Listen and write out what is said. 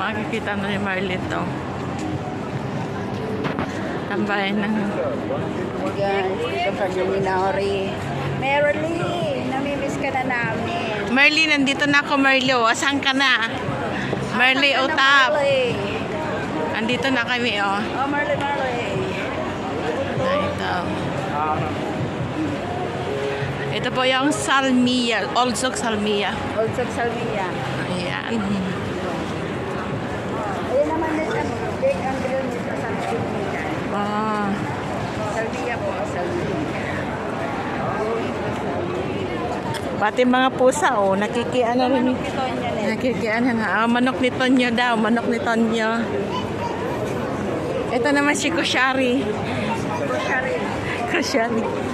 makikita na ni Marlene to. Tambayan ng... Guys, ito pa ni Naori. Merly, namimiss ka na namin. Marley, nandito na ako, Marley. O, asan ka na? Marley, Asan ka na, utap. Marley? Andito na kami, oh. Oh, Marley. Ito. Ito po yung Salmia. Olsok Salmia. Olsok Salmia. Ayan. Ayan naman din ang big ang grill nito sa Salmia. Ah. Salmia po, Salmia. Pati mga pusa, oh. Nakikiano rin. Manok ni Tonya net. Nakikiano nga. Oh, manok ni Tonyo daw. Manok ni Tonyo. Ito naman si Kushari. Kushari. Kushari.